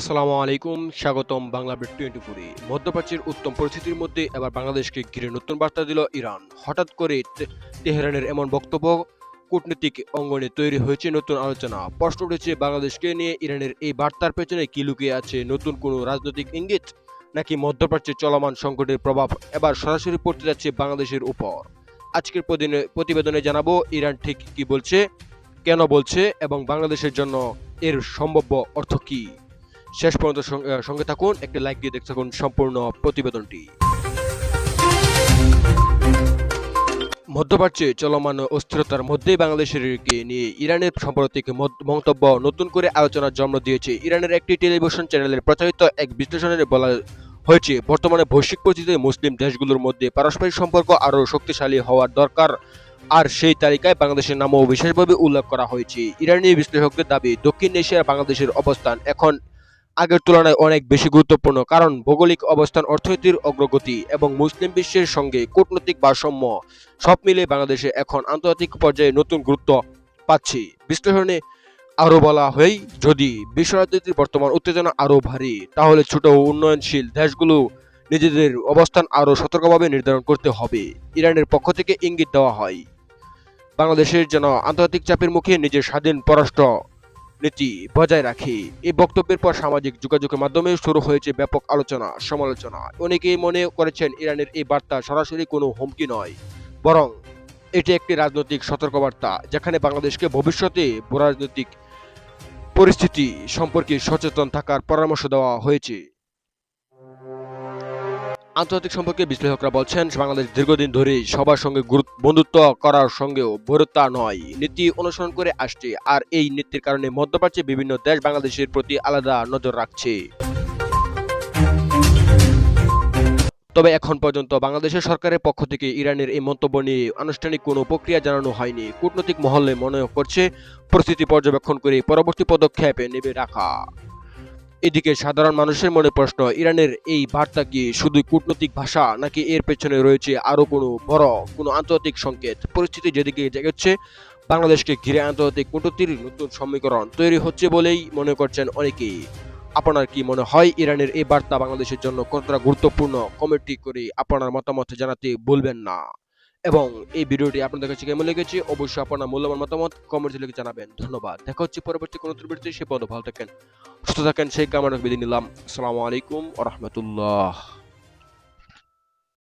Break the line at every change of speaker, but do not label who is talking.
আসসালামু আলাইকুম, স্বাগতম বাংলা আপডেট 24 এ। মধ্যপ্রাচ্যের উত্তম পরিস্থিতির মধ্যে এবার বাংলাদেশকে ঘিরে নতুন বার্তা দিল ইরান। হঠাৎ করে তেহরানের এমন বক্তব্য, কূটনীতিক অঙ্গনে তৈরি হয়েছে নতুন আলোচনা। প্রশ্ন উঠেছে বাংলাদেশকে নিয়ে ইরানের এই বার্তার পেছনে কি লুকিয়ে আছে, নতুন কোনো রাজনৈতিক ইঙ্গিত, নাকি মধ্যপ্রাচ্যে চলমান সংকটের প্রভাব এবার সরাসরি পড়তে যাচ্ছে বাংলাদেশের উপর। আজকের প্রতিবেদনে জানাবো ইরান ঠিক কি বলছে, কেন বলছে এবং বাংলাদেশের জন্য এর সম্ভাব্য অর্থ কি। শেষ পর্যন্ত সঙ্গে থাকুন, একটি লাইক দিয়ে দেখতে থাকুন সম্পূর্ণ প্রতিবেদনটি। মধ্যপ্রাচ্যে চলমান অস্থিরতার মধ্যেই বাংলাদেশের নিয়ে ইরানের সাম্প্রতিক মন্তব্য নতুন করে আলোচনার জন্ম দিয়েছে। ইরানের একটি টেলিভিশন চ্যানেলের প্রচারিত এক বিশ্লেষণে বলা হয়েছে, বর্তমানে বৈশ্বিক পরিস্থিতিতে মুসলিম দেশগুলোর মধ্যে পারস্পরিক সম্পর্ক আরও শক্তিশালী হওয়ার দরকার, আর সেই তালিকায় বাংলাদেশের নামও বিশেষভাবে উল্লেখ করা হয়েছে। ইরানি বিশ্লেষকদের দাবি, দক্ষিণ এশিয়ার বাংলাদেশের অবস্থান এখন আগের তুলনায় অনেক বেশি গুরুত্বপূর্ণ, কারণ ভৌগোলিক অবস্থান, অর্থনীতির অগ্রগতি এবং মুসলিম বিশ্বের সঙ্গে কূটনৈতিক ভারসাম্য সব মিলে বাংলাদেশে এখন আন্তর্জাতিক পর্যায়ে নতুন গুরুত্ব পাচ্ছে। বিশ্লেষণে আরও বলা হয়, যদি বিশ্ব রাজনীতির বর্তমান উত্তেজনা আরও ভারী, তাহলে ছোট ও উন্নয়নশীল দেশগুলো নিজেদের অবস্থান আরও সতর্কভাবে নির্ধারণ করতে হবে। ইরানের পক্ষ থেকে ইঙ্গিত দেওয়া হয়, বাংলাদেশের যেন আন্তর্জাতিক চাপের মুখে নিজের স্বাধীন পররাষ্ট্র নীতি বজায় রাখে। এই বক্তব্যের পর সামাজিক যোগাযোগের মাধ্যমে শুরু হয়েছে ব্যাপক আলোচনা সমালোচনা। অনেকেই মনে করেছেন ইরানের এই বার্তা সরাসরি কোনো হুমকি নয়, বরং এটি একটি রাজনৈতিক সতর্কবার্তা, যেখানে বাংলাদেশকে ভবিষ্যতে রাজনৈতিক পরিস্থিতি সম্পর্কে সচেতন থাকার পরামর্শ দেওয়া হয়েছে। আন্তর্জাতিক সম্পর্কে বিশ্লেষকরা বলছেন, বাংলাদেশ দীর্ঘদিন ধরেই সবার সঙ্গে বন্ধুত্ব করার সঙ্গেও বৈরতা নয় নীতি অনুসরণ করে আসছে, আর এই নীতির কারণে মধ্যপ্রাচ্যে বিভিন্ন দেশ বাংলাদেশের প্রতি আলাদা নজর রাখছে। তবে এখন পর্যন্ত বাংলাদেশের সরকারের পক্ষ থেকে ইরানের এই মন্তব্য নিয়ে আনুষ্ঠানিক কোনো প্রক্রিয়া জানানো হয়নি। কূটনৈতিক মহলে মনে করছে, পরিস্থিতি পর্যবেক্ষণ করে পরবর্তী পদক্ষেপ নেবে রাখা। এদিকে সাধারণ মানুষের মনে প্রশ্ন, ইরানের এই বার্তা কি শুধু কূটনৈতিক ভাষা, নাকি এর পেছনে রয়েছে আরো কোনো আন্তর্জাতিক সংকেত। পরিস্থিতি যেদিকে এগোচ্ছে, বাংলাদেশকে ঘিরে আন্তর্জাতিক কূটনীতির নতুন সমীকরণ তৈরি হচ্ছে বলেই মনে করছেন অনেকেই। আপনার কি মনে হয়, ইরানের এই বার্তা বাংলাদেশের জন্য কতটা গুরুত্বপূর্ণ? কমেন্ট করে আপনার মতামত জানাতে ভুলবেন না। এবং এই ভিডিওটি আপনাদের কাছে কেমন লেগেছে অবশ্যই আপনার মূল্যবান মতামত কমেন্টে লিখে জানাবেন। ধন্যবাদ। দেখা হচ্ছে পরবর্তী কোনো ভিডিওতে। সে পর্যন্ত ভালো থাকেন, সুস্থ থাকেন, সেই কামনা বিদায় নিলাম। আসসালামু আলাইকুম ওয়া রাহমাতুল্লাহ।